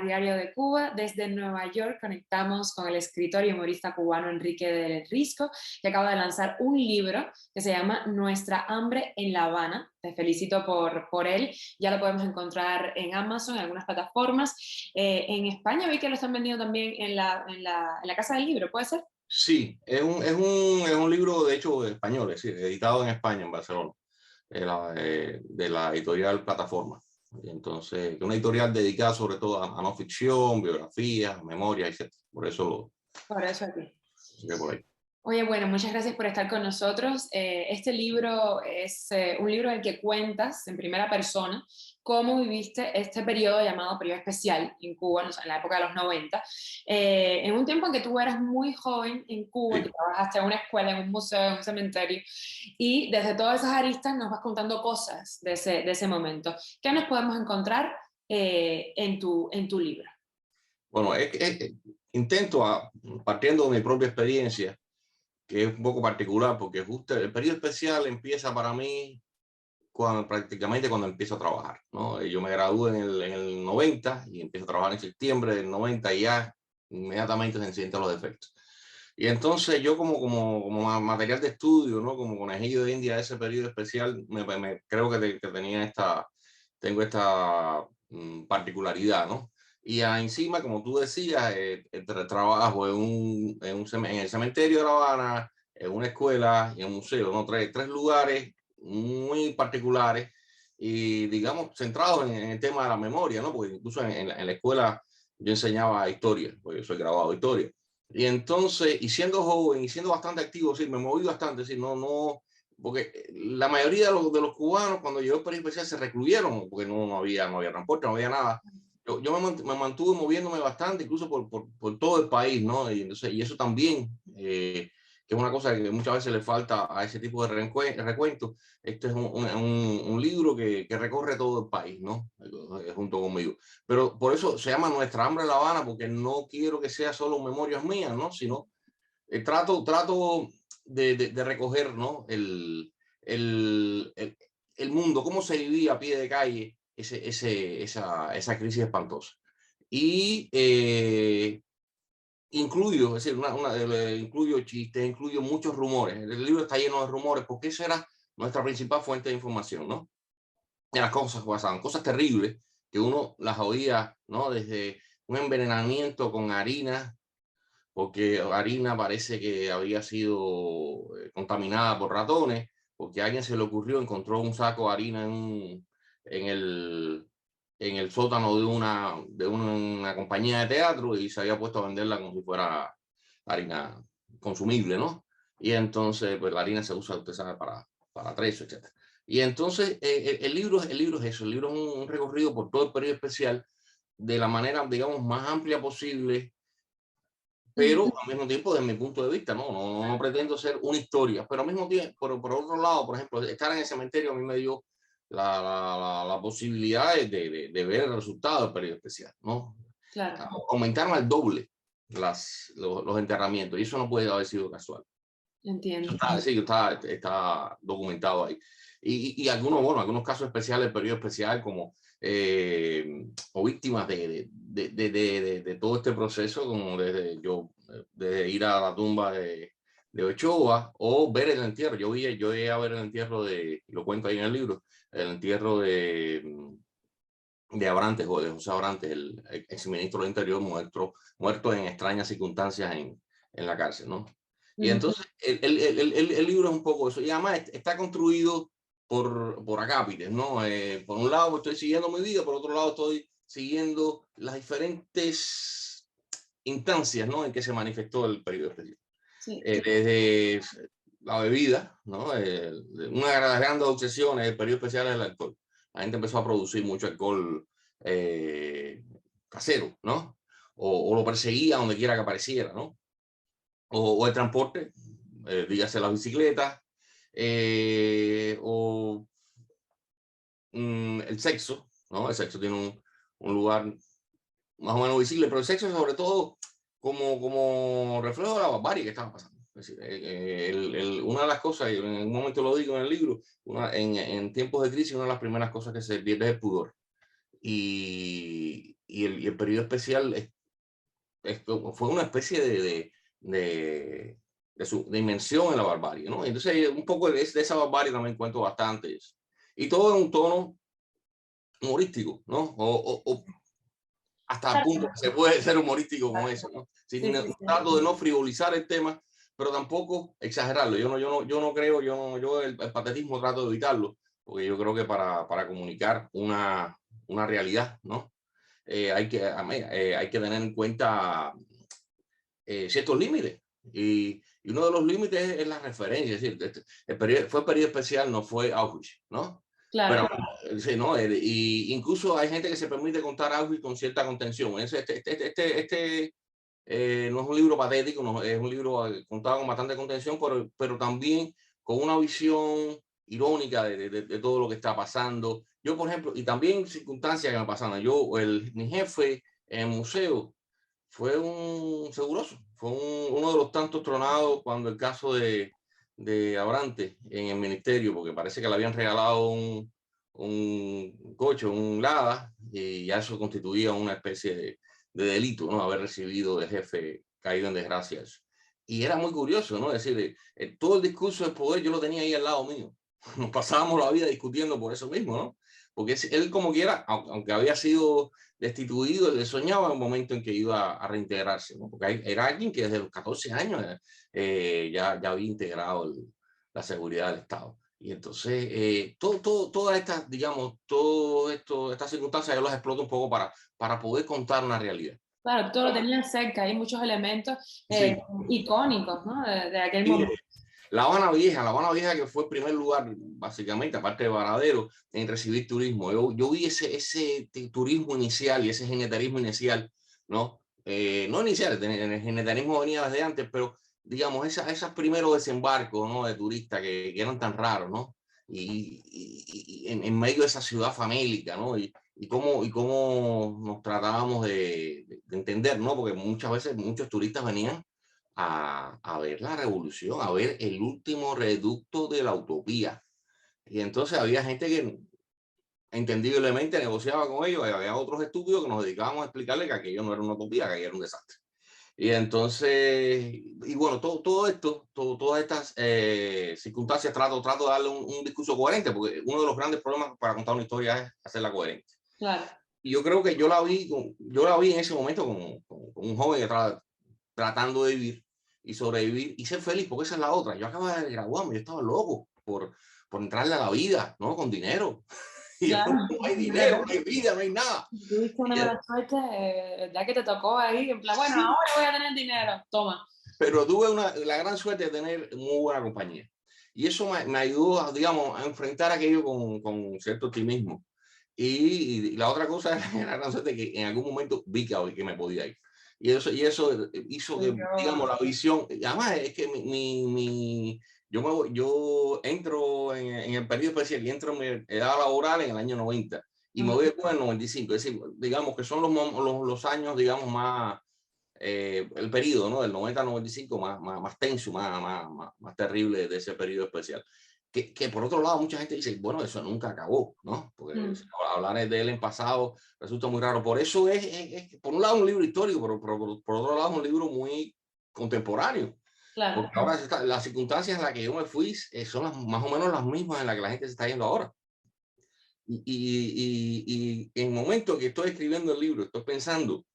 Diario de Cuba. Desde Nueva York conectamos con el escritor y humorista cubano Enrique del Risco, que acaba de lanzar un libro que se llama Nuestra hambre en La Habana. Te felicito por él. Ya lo podemos encontrar en Amazon, en algunas plataformas. En España vi que lo están vendiendo también en la Casa del Libro, ¿puede ser? Sí, es un libro de hecho español, es decir, editado en España, en Barcelona, de la editorial Plataforma. Y entonces, una editorial dedicada sobre todo a no ficción, biografías, memoria, etc. Por eso lo Por eso aquí. saqué por ahí. Oye, bueno, muchas gracias por estar con nosotros. Este libro es un libro en el que cuentas en primera persona cómo viviste este periodo llamado periodo especial en Cuba, en la época de los 90, en un tiempo en que tú eras muy joven en Cuba, que Sí. trabajaste en una escuela, en un museo, en un cementerio, y desde todas esas aristas nos vas contando cosas de ese momento. ¿Qué nos podemos encontrar en tu libro? Bueno, intento, partiendo de mi propia experiencia, que es un poco particular, porque justo el periodo especial empieza para mí prácticamente cuando empiezo a trabajar, ¿no? Yo me gradué en el 90 y empiezo a trabajar en septiembre del 90 y ya inmediatamente se sienten los efectos. Y entonces yo como material de estudio, ¿no? Como conejillo de India de ese periodo especial, creo que tengo esta particularidad, ¿no? Y encima, como tú decías, trabajo en el cementerio de La Habana, en una escuela y en un museo, ¿no? Tres lugares muy particulares y, digamos, centrados en el tema de la memoria, ¿no? Porque incluso en la escuela yo enseñaba historia, porque yo soy graduado de historia. Y entonces, y siendo joven y siendo bastante activo, sí, me moví bastante, sí, porque la mayoría de los cubanos cuando llegó el periodo especial se recluyeron, porque no había transporte, no había nada. Yo me mantuve moviéndome bastante, incluso por todo el país, ¿no? Y eso también, que es una cosa que muchas veces le falta a ese tipo de recuentos. Este es un libro que recorre todo el país, ¿no? Junto conmigo. Pero por eso se llama Nuestra hambre en La Habana, porque no quiero que sea solo memorias mías, ¿no? Sino trato de recoger, ¿no? El mundo, cómo se vivía a pie de calle esa crisis espantosa. Y incluyo, es decir, incluyo chistes, incluyo muchos rumores. El libro está lleno de rumores porque esa era nuestra principal fuente de información, ¿no? Y las cosas pasaban, cosas terribles que uno las oía, ¿no? Desde un envenenamiento con harina, porque harina parece que había sido contaminada por ratones, porque a alguien se le ocurrió, encontró un saco de harina en el, en el sótano de una compañía de teatro y se había puesto a venderla como si fuera harina consumible, ¿no? Y entonces, pues la harina se usa, usted sabe, para atrezo, etc. Y entonces, el libro es eso, el libro es un recorrido por todo el periodo especial de la manera, digamos, más amplia posible, pero Ujú. al mismo tiempo, desde mi punto de vista, no pretendo ser una historia, pero al mismo tiempo, por otro lado, por ejemplo, estar en el cementerio a mí me dio la posibilidad de ver el resultado del periodo especial, ¿no? Claro, Aumentaron al doble los enterramientos y eso no puede haber sido casual. Eso entiendo. está, sí, está documentado ahí. Y algunos casos especiales, el periodo especial, como o víctimas de todo este proceso, como desde ir a la tumba de Ochoa o ver el entierro. Yo llegué a ver el entierro lo cuento ahí en el libro, el entierro de Abrantes, o de José Abrantes, el exministro del Interior, muerto en extrañas circunstancias en la cárcel, ¿no? Y Ujú. entonces el libro es un poco eso. Y además está construido por acápites, ¿no? Por un lado estoy siguiendo mi vida, por otro lado estoy siguiendo las diferentes instancias, ¿no? En que se manifestó el periodo especial. Sí. Desde la bebida, ¿no? Una de las grandes obsesiones del periodo especial es el alcohol. La gente empezó a producir mucho alcohol eh, casero, ¿no? O lo perseguía donde quiera que apareciera, ¿no? O el transporte, dígase las bicicletas, o el sexo, ¿no? El sexo tiene un lugar más o menos visible, pero el sexo sobre todo como reflejo de la barbarie que estaba pasando. Es decir, una de las cosas, y en un momento lo digo en el libro, en tiempos de crisis, una de las primeras cosas que se pierde es el pudor. Y y el periodo especial fue una especie de inmersión en la barbarie, ¿no? Entonces, un poco de esa barbarie también cuento bastante. Y todo en un tono humorístico, ¿no? O hasta el punto que se puede ser humorístico con eso, ¿no? Sin trato de no frivolizar el tema, pero tampoco exagerarlo. Yo no creo, yo el patetismo trato de evitarlo, porque yo creo que para comunicar una realidad, ¿no? Hay que tener en cuenta ciertos límites. Y uno de los límites es la referencia. Es decir, fue periodo especial, no fue Auschwitz, ¿no? Claro. Pero, sí, ¿no? Y incluso hay gente que se permite contar Auschwitz con cierta contención. No es un libro patético, no, es un libro contado con bastante contención, pero también con una visión irónica de todo lo que está pasando. Yo, por ejemplo, y también circunstancias que me pasaron. Mi jefe en el museo fue un seguroso, fue uno de los tantos tronados cuando el caso de Abrante en el ministerio, porque parece que le habían regalado un coche, un Lada, y ya eso constituía una especie de delito, ¿no? Haber recibido de jefe caído en desgracias. Y era muy curioso, ¿no? Es decir, todo el discurso del poder yo lo tenía ahí al lado mío. Nos pasábamos la vida discutiendo por eso mismo, ¿no? Porque él como quiera, aunque había sido destituido, él soñaba en un momento en que iba a reintegrarse, ¿no? Porque era alguien que desde los 14 años ya había integrado la seguridad del Estado. Y entonces, todas estas, digamos, estas circunstancias yo las exploto un poco para poder contar una realidad. Claro, todo lo tenían cerca, hay muchos elementos Sí. icónicos, ¿no? De aquel momento. La Habana Vieja que fue el primer lugar, básicamente, aparte de Varadero, en recibir turismo. Yo vi ese turismo inicial y ese genetarismo inicial, ¿no? No inicial, el genetarismo venía desde antes, pero digamos, esos primeros desembarcos, ¿no? De turistas que eran tan raros, ¿no? Y en medio de esa ciudad famélica, ¿no? Y cómo nos tratábamos de entender, ¿no? Porque muchas veces muchos turistas venían a ver la revolución, a ver el último reducto de la utopía. Y entonces había gente que entendiblemente negociaba con ellos, y había otros estúpidos que nos dedicábamos a explicarle que aquello no era una utopía, que aquello era un desastre. Y entonces, y bueno, todas estas circunstancias trato de darle un discurso coherente, porque uno de los grandes problemas para contar una historia es hacerla coherente. Claro. Y yo creo que yo la vi en ese momento con un joven que tratando de vivir y sobrevivir y ser feliz, porque esa es la otra. Yo acababa de graduarme, yo estaba loco por entrarle a la vida, ¿no? Con dinero. Y Claro. no hay dinero, no hay vida, no hay nada. Tuviste una mala suerte, ya que te tocó ahí, en plan, bueno, Sí. ahora voy a tener dinero, toma. Pero tuve la gran suerte de tener muy buena compañía. Y eso me ayudó, digamos, a enfrentar aquello con cierto optimismo. Y la otra cosa era la gran suerte que en algún momento vi que me podía ir. Y eso hizo que, digamos, la visión, además es que yo entro en el periodo especial y entro en mi edad laboral en el año 90 y me voy después en el 95. Es decir, digamos que son los años, digamos, más, el periodo, ¿no? Del 90 al 95 más tenso, más terrible de ese periodo especial. Que por otro lado mucha gente dice, bueno, eso nunca acabó, ¿no? Porque hablar de él en pasado resulta muy raro. Por eso es por un lado un libro histórico, pero por otro lado es un libro muy contemporáneo. Claro. Porque ahora las circunstancias en las que yo me fui son más o menos las mismas en las que la gente se está yendo ahora. Y en el momento que estoy escribiendo el libro, estoy pensando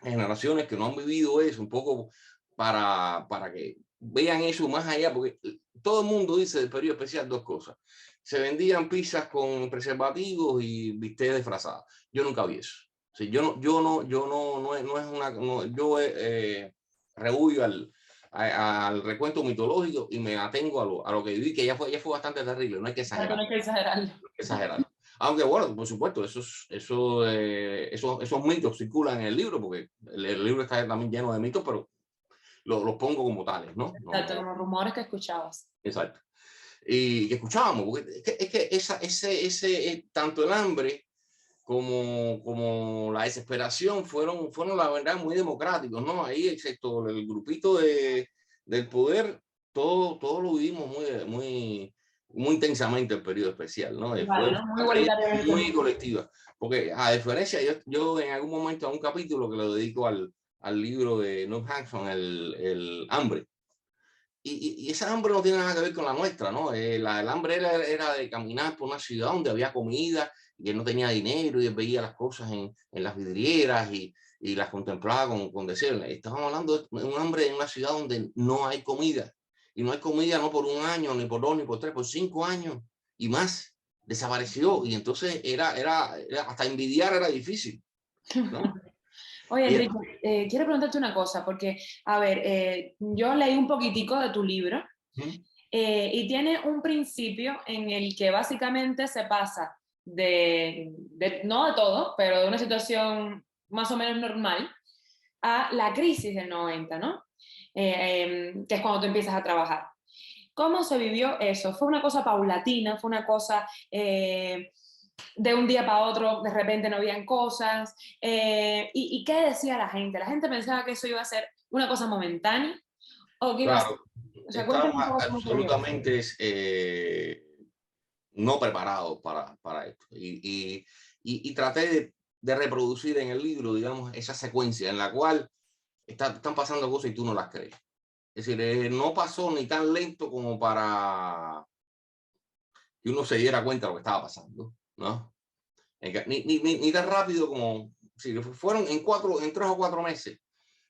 en generaciones que no han vivido eso, un poco para que vean eso más allá, porque todo el mundo dice del periodo especial dos cosas. Se vendían pizzas con preservativos y bistec disfrazadas. Yo nunca vi eso. O sea, no es una, no, yo rehuyo al recuento mitológico y me atengo a lo que viví, que ya fue bastante terrible, no hay que exagerar. No hay que exagerarlo. No hay que exagerar. Aunque bueno, por supuesto, esos mitos circulan en el libro, porque el libro está también lleno de mitos, pero los pongo como tales, ¿no? Exacto, como rumores que escuchabas. Exacto. Y que escuchábamos, porque es que tanto el hambre como la desesperación fueron la verdad muy democráticos, ¿no? Ahí, excepto el grupito del poder, todo lo vivimos muy intensamente el periodo especial, ¿no? Fue Vale, ¿no? Muy una experiencia igualitariamente. muy colectiva, porque a diferencia, yo en algún momento, a un capítulo que lo dedico al libro de Noam Hanson, el hambre, y esa hambre no tiene nada que ver con la nuestra, ¿no? El hambre era de caminar por una ciudad donde había comida y él no tenía dinero y él veía las cosas en las vidrieras y las contemplaba con deseo. Estábamos hablando de un hambre en una ciudad donde no hay comida. Y no hay comida no por un año, ni por dos, ni por tres, por 5 años y más. Desapareció. Y entonces era hasta envidiar era difícil, ¿no? Oye, Y Enrique, quiero preguntarte una cosa, porque, a ver, yo leí un poquitico de tu libro y tiene un principio en el que básicamente se pasa no de todo, pero de una situación más o menos normal a la crisis del 90, ¿no? Que es cuando tú empiezas a trabajar. ¿Cómo se vivió eso? ¿Fue una cosa paulatina? ¿Fue una cosa de un día para otro, de repente no habían cosas? ¿Y qué decía la gente? ¿La gente pensaba que eso iba a ser una cosa momentánea? ¿O qué iba a ser? claro, O sea, cuéntame un estaba poco cómo se vio. absolutamente no preparado para esto. Y traté de reproducir en el libro, digamos, esa secuencia en la cual están pasando cosas y tú no las crees. Es decir, no pasó ni tan lento como para que uno se diera cuenta de lo que estaba pasando, ¿no? Ni tan rápido como, si fueron en 3 o 4 meses,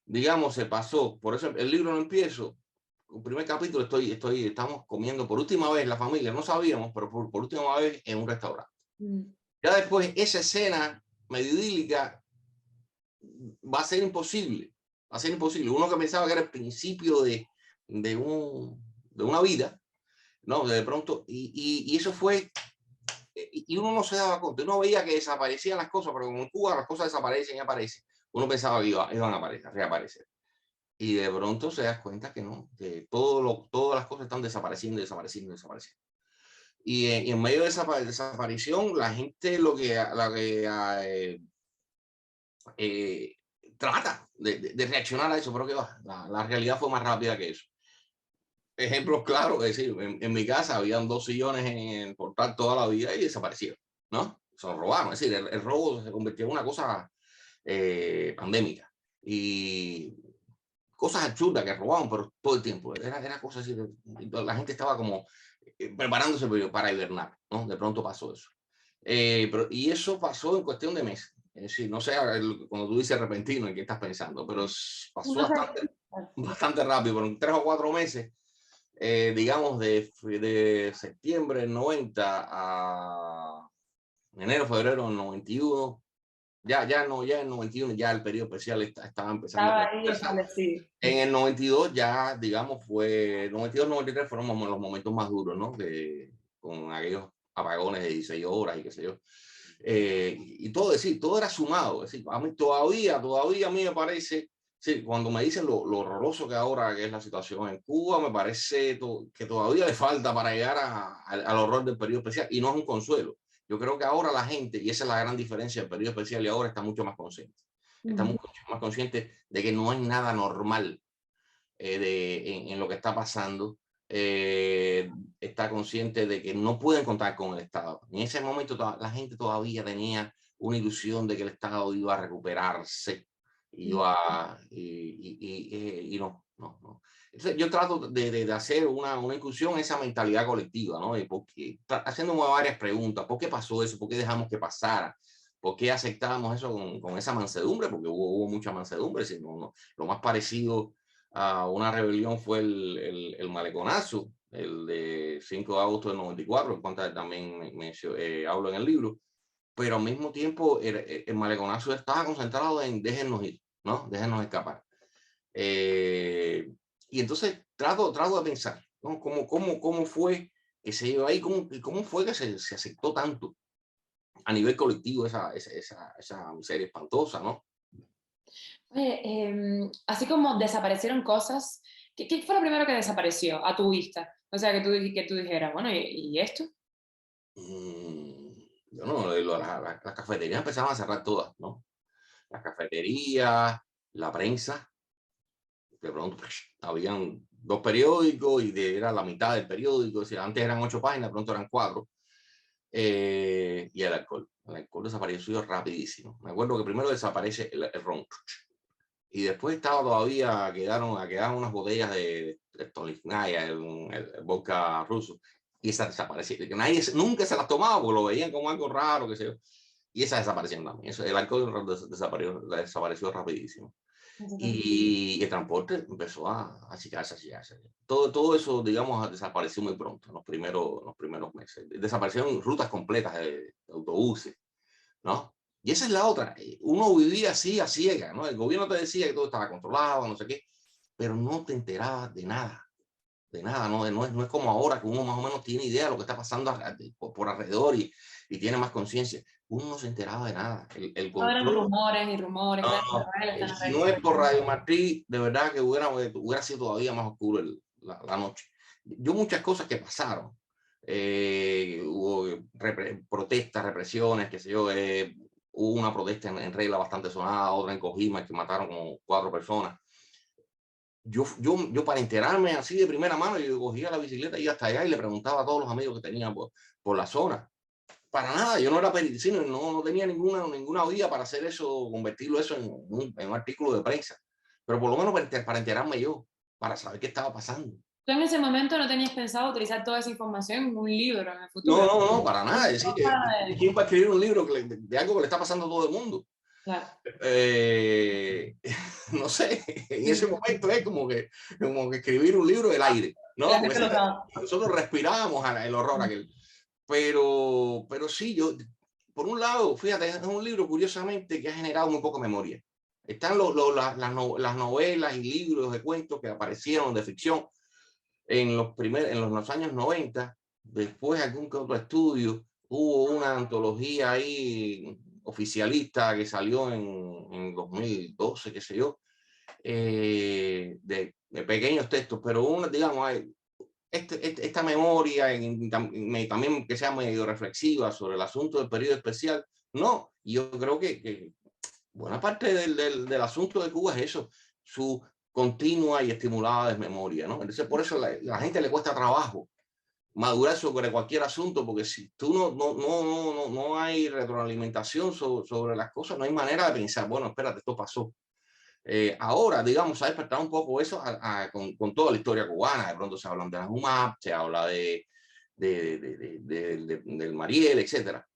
digamos, se pasó. Por eso el libro no empiezo. El primer capítulo estamos comiendo por última vez, la familia, no sabíamos, pero por última vez en un restaurante. Ya después, esa escena medio idílica va a ser imposible. Va a ser imposible. Uno que pensaba que era el principio de una vida, ¿no? De pronto, y eso fue, y uno no se daba cuenta, uno veía que desaparecían las cosas, pero como en Cuba las cosas desaparecen y aparecen, uno pensaba que iban a reaparecer. Y de pronto se das cuenta que no, que todas las cosas están desapareciendo, desapareciendo, desapareciendo. Y en medio de esa desaparición, la gente eh, trata de reaccionar a eso, pero que va, la realidad fue más rápida que eso. Ejemplos claros, es decir, en mi casa habían 2 sillones en el portal toda la vida y desaparecieron, ¿no? Se los robaron, es decir, el robo se convirtió en una cosa pandémica. Y cosas absurdas que robaban, pero todo el tiempo. Era cosas así. La gente estaba como preparándose para hibernar, ¿no? De pronto pasó eso. Y eso pasó en cuestión de meses. Es decir, no sé cuando tú dices repentino en qué estás pensando, pero pasó No sé. bastante rápido, pero en 3 o 4 meses, digamos, de septiembre del 90 a enero, febrero del 91, ya en 91 ya el periodo especial estaba empezando a Estaba ahí conversar. establecido. En el 92 ya, digamos, 92-93 fueron los momentos más duros, ¿no? Con aquellos apagones de 16 horas y qué sé yo. Y todo, decir, todo era sumado. Es decir, a mí todavía a mí me parece, sí, cuando me dicen lo horroroso que ahora que es la situación en Cuba, me parece que todavía le falta para llegar al horror del periodo especial. Y no es un consuelo. Yo creo que ahora la gente, y esa es la gran diferencia del periodo especial y ahora, está mucho más consciente. Está mucho más consciente de que no hay nada normal en lo que está pasando. Está consciente de que no pueden contar con el Estado. En ese momento la gente todavía tenía una ilusión de que el Estado iba a recuperarse, y no. Entonces, yo trato de hacer una inclusión en esa mentalidad colectiva, ¿no? Haciéndome varias preguntas. ¿Por qué pasó eso? ¿Por qué dejamos que pasara? ¿Por qué aceptábamos eso con esa mansedumbre? Porque hubo mucha mansedumbre. Sino, lo más parecido a una rebelión fue el maleconazo, el de 5 de agosto del 94, en cuanto también hablo en el libro. Pero al mismo tiempo el maleconazo estaba concentrado en déjennos ir, ¿no? Déjennos escapar. Y entonces trato de pensar, ¿no? ¿Cómo fue que se iba ahí? ¿Cómo fue que se aceptó tanto a nivel colectivo esa miseria espantosa, ¿no? Oye, así como desaparecieron cosas, ¿qué fue lo primero que desapareció a tu vista? O sea, que tú dijeras, bueno, ¿y esto? Yo no, las cafeterías empezaban a cerrar todas, ¿no? Las cafeterías, la prensa, de pronto habían 2 periódicos y era la mitad del periódico. O sea, antes eran 8 páginas, pronto eran 4. Y el alcohol. El alcohol desapareció rapidísimo. Me acuerdo que primero desaparece el ron. Y después estaba todavía, quedaron unas botellas de Stolichnaya, el vodka ruso. Y esas desaparecieron. Que nadie, nunca se las tomaba porque lo veían como algo raro, qué sé yo. Y esas desaparecieron también. El alcohol desapareció rapidísimo. Y el transporte empezó a achicarse. Todo eso, digamos, desapareció muy pronto, en los primeros meses. Desaparecieron rutas completas de autobuses, ¿no? Y esa es la otra. Uno vivía así a ciegas, ¿no? El gobierno te decía que todo estaba controlado, no sé qué, pero no te enterabas de nada. De nada, no es como ahora que uno más o menos tiene idea de lo que está pasando por alrededor y tiene más conciencia. Uno no se enteraba de nada. El Ahora eran control. rumores y rumores. Si no es por Radio Martí, de verdad que hubiera sido todavía más oscuro la noche. Yo muchas cosas que pasaron. Hubo protestas, represiones, qué sé yo. Hubo una protesta en Regla bastante sonada, otra en Cojima, que mataron como 4 personas. Yo para enterarme así de primera mano, yo cogía la bicicleta y iba hasta allá y le preguntaba a todos los amigos que tenía por la zona. Para nada, yo no era periodista, no tenía ninguna vía para hacer eso, convertirlo eso en un artículo de prensa. Pero por lo menos para enterarme yo, para saber qué estaba pasando. ¿Tú en ese momento no tenías pensado utilizar toda esa información en un libro en el futuro? No, para nada. Es decir, ¿quién va a escribir un libro de algo que le está pasando a todo el mundo? Claro. No sé, en ese momento es como que escribir un libro del aire, ¿no? Porque nosotros respirábamos el horror aquel. Pero sí, por un lado, fíjate, es un libro curiosamente que ha generado muy poca memoria. Están las novelas y libros de cuentos que aparecieron de ficción en los años 90. Después algún que otro estudio, hubo una antología ahí oficialista que salió en 2012, qué sé yo, de pequeños textos, pero digamos, esta memoria también que sea medio reflexiva sobre el asunto del periodo especial, no. Yo creo que buena parte del asunto de Cuba es eso, su continua y estimulada desmemoria, ¿no? Entonces por eso la gente le cuesta trabajo madurar sobre cualquier asunto, porque si tú no hay retroalimentación sobre las cosas, no hay manera de pensar, bueno, espérate, esto pasó. Ahora, digamos, ha despertado un poco eso con toda la historia cubana. De pronto se habla de la UMAP, se habla del Mariel, etcétera.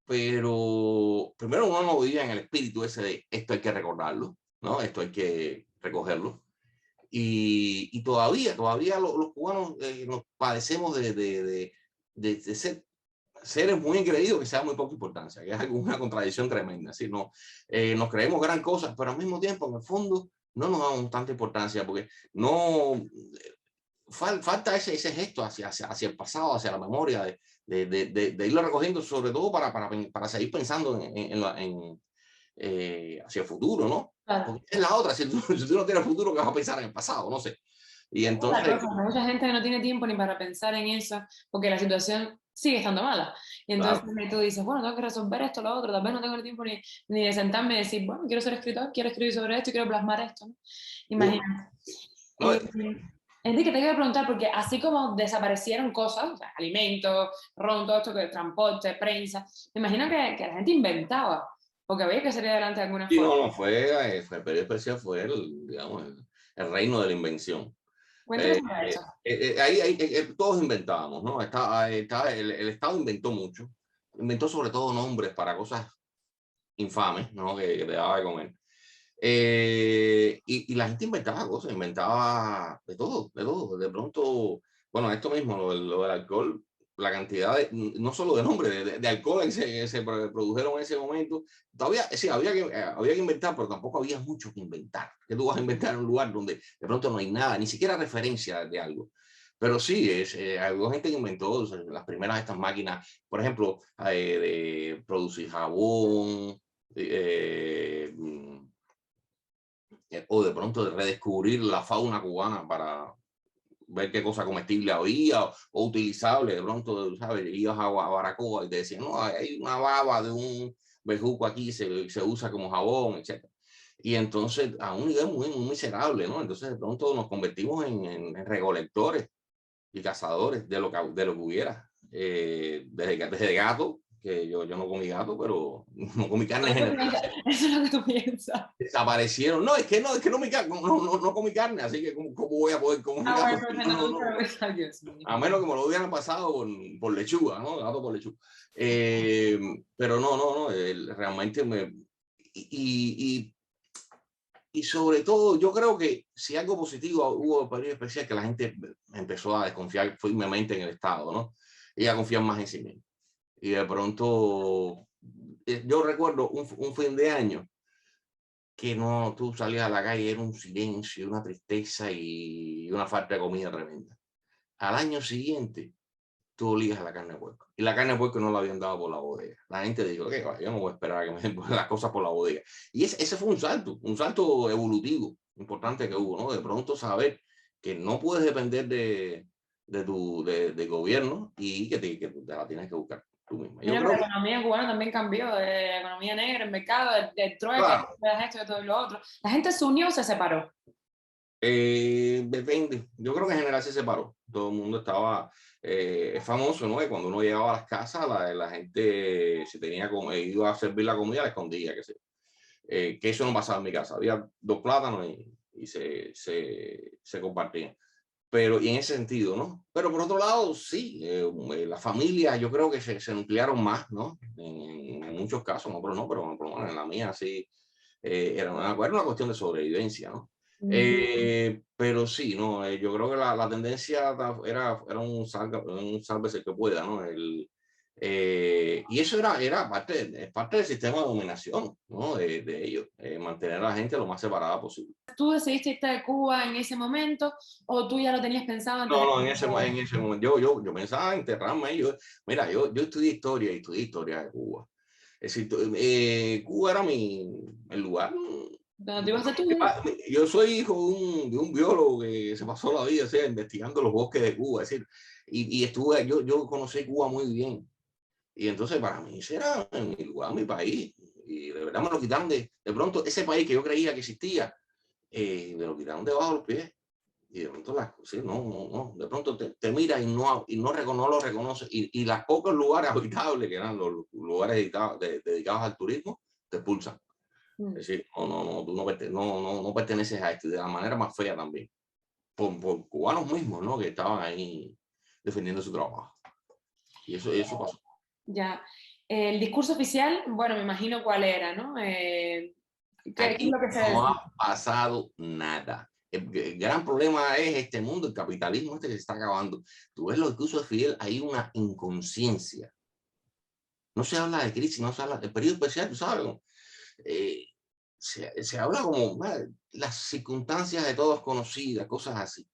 Pero primero uno no vivía en el espíritu ese de esto hay que recordarlo, ¿no? Esto hay que recogerlo. Y todavía los cubanos nos padecemos de ser seres muy engreídos que se da muy poca importancia, que es una contradicción tremenda. ¿Sí? Nos creemos gran cosas, pero al mismo tiempo, en el fondo, no nos damos tanta importancia porque no falta ese gesto hacia el pasado, hacia la memoria, de irlo recogiendo, sobre todo para seguir pensando hacia el futuro, ¿no? Claro. Porque es la otra, si tú no tienes futuro, ¿qué vas a pensar en el pasado? No sé. Y entonces... Hay mucha gente que no tiene tiempo ni para pensar en eso, porque la situación sigue estando mala. Y entonces tú dices, bueno, tengo que resolver esto, lo otro, tal vez no tengo el tiempo ni de sentarme y decir, bueno, quiero ser escritor, quiero escribir sobre esto, quiero plasmar esto, ¿no? Imagínate. Enrique, te quiero preguntar, porque así como desaparecieron cosas, o sea, alimentos, ron, todo esto, transporte, prensa, me imagino que la gente inventaba, porque había que salir adelante de alguna forma. No, el periodo especial fue digamos, el reino de la invención. Todos inventábamos, ¿no? El Estado inventó mucho, inventó sobre todo nombres para cosas infames, ¿no? Que te daba de comer. Y la gente inventaba cosas, inventaba de todo. De pronto, bueno, esto mismo, lo del alcohol, la cantidad no solo de nombres, de alcohol que se produjeron en ese momento. Todavía, sí, había que inventar, pero tampoco había mucho que inventar. Que tú vas a inventar en un lugar donde de pronto no hay nada, ni siquiera referencia de algo. Pero sí, hubo gente que inventó las primeras de estas máquinas, por ejemplo, de producir jabón, o de pronto de redescubrir la fauna cubana para ver qué cosa comestible había o utilizable. De pronto, ¿sabes? Ibas a Baracoa y te decían, no, hay una baba de un bejuco aquí, se usa como jabón, etc. y entonces a un nivel muy, muy miserable, ¿no? Entonces de pronto nos convertimos en recolectores y cazadores de lo que hubiera. Desde gato, que yo no comí gato, pero no comí carne en general. Eso es lo que tú piensas. Desaparecieron. No, es que no no comí carne, así que ¿cómo voy a poder comer Ah, gato? bueno, no, no, Dios mío. A menos que me lo hubieran pasado por lechuga, ¿no? Gato por lechuga. Pero no, realmente y, y sobre todo, yo creo que si algo positivo hubo en el periodo especial, que la gente empezó a desconfiar firmemente en el Estado, ¿no? Y a confiar más en sí mismo. Y de pronto, yo recuerdo un fin de año que no, tú salías a la calle, era un silencio, una tristeza y una falta de comida tremenda. Al año siguiente, tú olías a la carne de puerco. Y la carne de puerco no la habían dado por la bodega. La gente dijo, que yo no voy a esperar a que me den las cosas por la bodega. Y ese fue un salto evolutivo importante que hubo, ¿no? De pronto saber que no puedes depender de gobierno y que te la tienes que buscar tú misma. Yo Mira, pero creo la que, economía cubana también cambió, de la economía negra, el mercado, del trueque, claro, de esto, de todo y lo otro. La gente se unió o se separó. depende. Yo creo que en general se separó. Todo el mundo estaba, es famoso, ¿no? Que cuando uno llegaba a las casas, la gente se tenía como, iba a servir la comida, la escondía, que eso no pasaba en mi casa. Había dos plátanos y se compartían. Pero y en ese sentido, ¿no? Pero por otro lado, sí, la familia yo creo que se nuclearon más, ¿no? En muchos casos, no, pero por lo menos en la mía sí, era una cuestión de sobrevivencia, ¿no? Pero sí, no, yo creo que la tendencia era un sálvese que pueda, ¿no? Y eso era parte del sistema de dominación, ¿no? De ellos, mantener a la gente lo más separada posible. ¿Tú decidiste irte de Cuba en ese momento o tú ya lo tenías pensado antes No, de... en ese momento yo pensaba enterrarme ahí. Mira, yo estudié historia de Cuba. Es decir, Cuba era el lugar. ¿Dónde te ibas a hacer tu vida? Yo soy hijo de un biólogo que se pasó la vida, o sea, investigando los bosques de Cuba. Es decir, yo conocí Cuba muy bien. Y entonces para mí ese era mi lugar, mi país. Y de verdad me lo quitaron de pronto ese país que yo creía que existía, me lo quitaron debajo de los pies. Y de pronto sí, no, de pronto te mira no lo reconoce. Y los pocos lugares habitables, que eran los lugares dedicados al turismo, te expulsan. Es decir, tú no perteneces a esto, y de la manera más fea también. Por cubanos mismos, ¿no? Que estaban ahí defendiendo su trabajo. Y eso pasó. Ya. El discurso oficial, bueno, me imagino cuál era, ¿no? ¿Qué es Aquí lo que se no decía? ha pasado nada. El gran problema es este mundo, el capitalismo que se está acabando. Tú ves los discursos de Fidel, hay una inconsciencia. No se habla de crisis, no se habla del periodo especial, tú sabes. Eh, se habla como las circunstancias de todos conocidas, cosas así.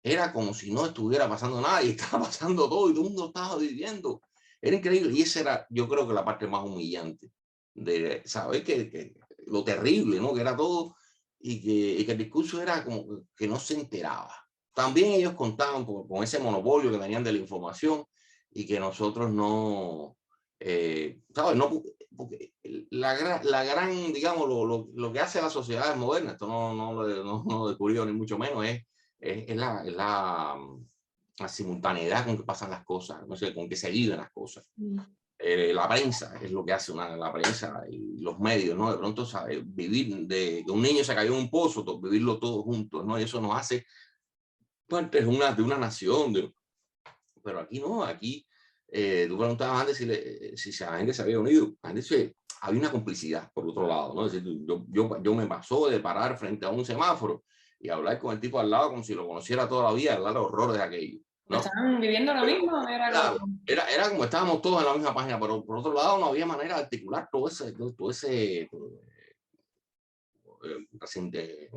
Era como si no estuviera pasando nada y estaba pasando todo y todo el mundo estaba viviendo. Era increíble. Y esa era, yo creo que la parte más humillante de saber que lo terrible, ¿no? Que era todo y que el discurso era como que no se enteraba. También ellos contaban con ese monopolio que tenían de la información y que nosotros no, ¿sabes? No, porque la gran, digamos, lo que hace la sociedad moderna, esto no lo descubrió ni mucho menos, es la simultaneidad con que pasan las cosas, no sé, con que se viven las cosas. La prensa es lo que hace la prensa y los medios, ¿no? De pronto, ¿sabe? Vivir de que un niño se cayó en un pozo, vivirlo todos juntos, ¿no? Y eso nos hace parte de una nación, pero aquí no, aquí tú preguntabas antes si la gente se había unido, había una complicidad por otro lado, ¿no? Es decir, yo me pasó de parar frente a un semáforo y hablar con el tipo al lado como si lo conociera toda la vida, hablar los horrores de aquello, ¿no? ¿Estaban viviendo lo Pero, mismo? Era claro, como... era como estábamos todos en la misma página, pero por otro lado no había manera de articular todo ese reciente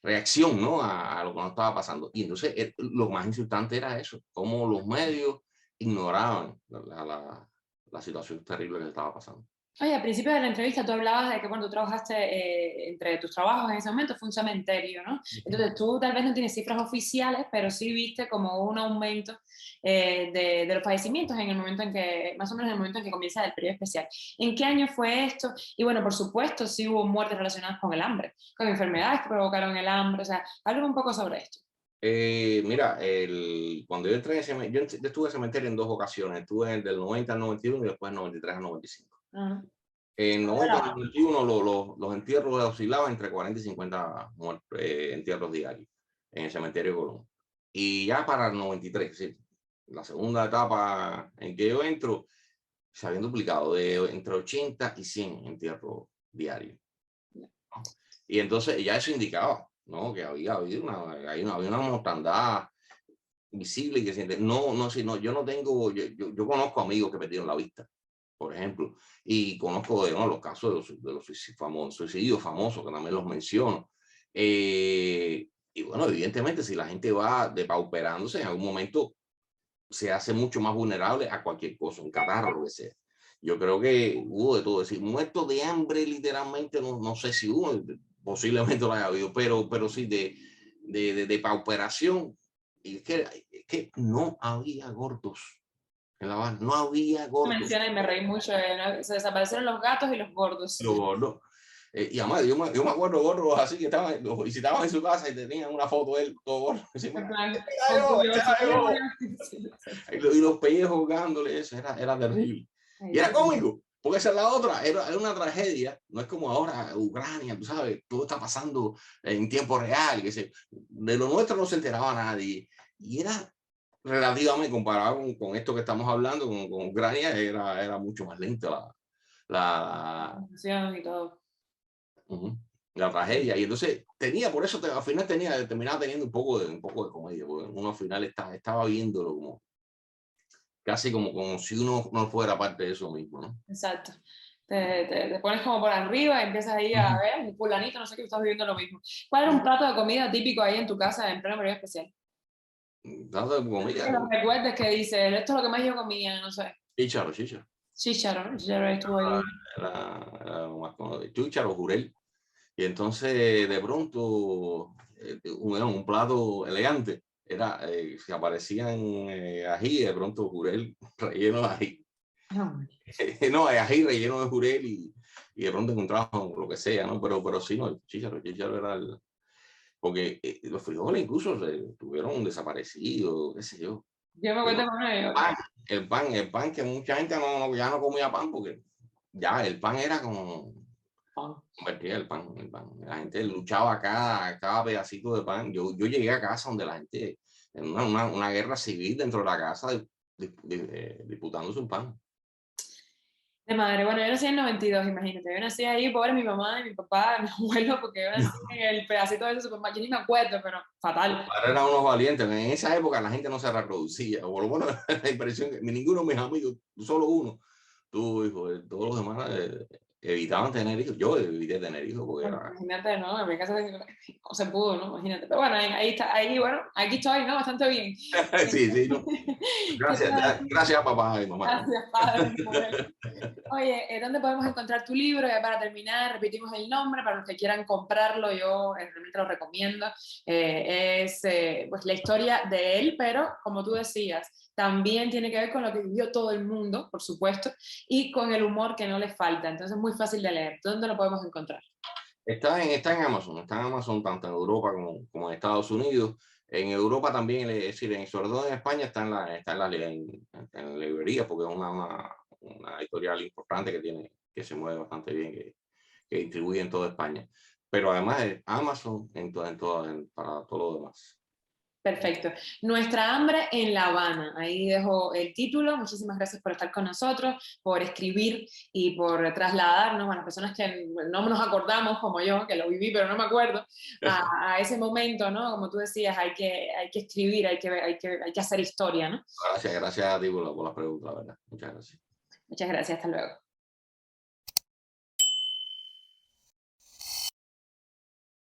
reacción, ¿no? A lo que nos estaba pasando. Y entonces lo más insultante era eso, cómo los medios ignoraban la situación terrible que estaba pasando. Oye, al principio de la entrevista tú hablabas de que cuando tú trabajaste, entre tus trabajos en ese momento fue un cementerio, ¿no? Entonces tú tal vez no tienes cifras oficiales, pero sí viste como un aumento de los fallecimientos en el momento en que, más o menos en el momento en que comienza el periodo especial. ¿En qué año fue esto? Y bueno, por supuesto, sí hubo muertes relacionadas con el hambre, con enfermedades que provocaron el hambre, o sea, háblame un poco sobre esto. Mira, cuando yo entré en cementerio, yo estuve en cementerio en dos ocasiones. Estuve del 90 al 91 y después 93 al 95. Ah, En 90 al 91 los entierros oscilaban entre 40 y 50 entierros diarios en el cementerio de Colón. Y ya para el 93, sí, la segunda etapa en que yo entro, se habían duplicado de entre 80 y 100 entierros diarios. Y entonces ya eso indicaba, ¿no? Que había habido había una mortandad visible y que siente. No, no, si no, yo no tengo, yo conozco amigos que perdieron la vista, por ejemplo, y conozco ¿no? los casos de los suicidios famosos, que también los menciono. Y bueno, evidentemente, si la gente va depauperándose, en algún momento se hace mucho más vulnerable a cualquier cosa, un catarro, lo que sea. Yo creo que hubo de todo, es decir, muertos de hambre, literalmente, no, no sé si hubo, posiblemente lo haya habido, pero sí de pauperación. Y es que no había gordos en La Habana, no había gordos. menciona y me reí mucho, ¿no? Se desaparecieron los gatos y los gordos. Los gordos. Y además, yo me acuerdo gordos así que estaban, los visitaban en su casa y tenían una foto de él, todo gordo. En Encima, plan, este era yo, este orgulloso. era yo. Y los pellejos jugándole, eso era terrible. Y era cómico, porque esa es la otra, era una tragedia, no es como ahora Ucrania, tú sabes, todo está pasando en tiempo real, de lo nuestro no se enteraba nadie, y era relativamente comparado con esto que estamos hablando, con Ucrania, era mucho más lenta Y todo. uh-huh, la tragedia, y entonces por eso al final terminaba teniendo un poco de comedia, porque uno al final estaba viéndolo como casi como si uno no fuera parte de eso mismo, ¿no? Exacto. Te pones como por arriba y empiezas ahí a ver, un fulanito, no sé qué, estás viviendo lo mismo. ¿Cuál era un plato de comida típico ahí en tu casa en pleno periodo especial? Dando de Que comida, los recuerdes que dices, esto es lo que más yo comía, no sé. chícharo. Chícharo, ¿no? Chícharo estuvo ahí. Era lo más conocido. Chícharo, jurel. Y entonces de pronto un plato elegante se aparecían ají, de pronto jurel relleno de ají. No, ají relleno de jurel y de pronto encontraban lo que sea, ¿no? Pero sí, no, el chícharo era el... Porque los frijoles incluso estuvieron desaparecidos, qué sé yo. Yo me El acuerdo con ellos. pan, el pan que mucha gente ya no comía pan porque ya el pan era como convertía el pan. La gente luchaba cada pedacito de pan. Yo llegué a casa donde la gente, en una guerra civil dentro de la casa, disputándose un pan. De madre, bueno, yo nací en 92, imagínate. Yo nací ahí, pobre mi mamá y mi papá, mi abuelo, porque yo nací en el pedacito de ese supermercado. Yo ni me acuerdo, pero Los fatal. padres eran unos valientes. En esa época la gente no se reproducía, o por lo menos la impresión que ninguno de mis amigos, solo uno, tuvo hijos. Todos los demás evitaban tener hijos. Yo evité tener hijos porque Bueno, era... imagínate, ¿no? En mi casa no se pudo, ¿no? Imagínate. Pero bueno, ahí está, ahí, bueno, aquí estoy, ¿no? Bastante bien. Sí, sí, no. ¿Qué te Gracias, iba a decir? gracias a papá y mamá, ¿no? Gracias, padre. Oye, ¿dónde podemos encontrar tu libro? Ya para terminar, repetimos el nombre para los que quieran comprarlo, yo realmente lo recomiendo. Es pues la historia de él, pero como tú decías, también tiene que ver con lo que vivió todo el mundo, por supuesto, y con el humor que no le falta. Entonces es muy fácil de leer. ¿Dónde lo podemos encontrar? Está en Amazon tanto en Europa como en Estados Unidos. En Europa también, es decir, sobre todo en España en librerías porque es una editorial importante que se mueve bastante bien, que distribuye en toda España. Pero además Amazon para todo lo demás. Perfecto. Nuestra hambre en La Habana. Ahí dejo el título. Muchísimas gracias por estar con nosotros, por escribir y por trasladarnos a las personas que no nos acordamos, como yo, que lo viví, pero no me acuerdo, a ese momento, ¿no? Como tú decías, hay que escribir, hay que hacer historia, ¿no? Gracias a ti por las preguntas, la verdad. Muchas gracias. Muchas gracias. Hasta luego.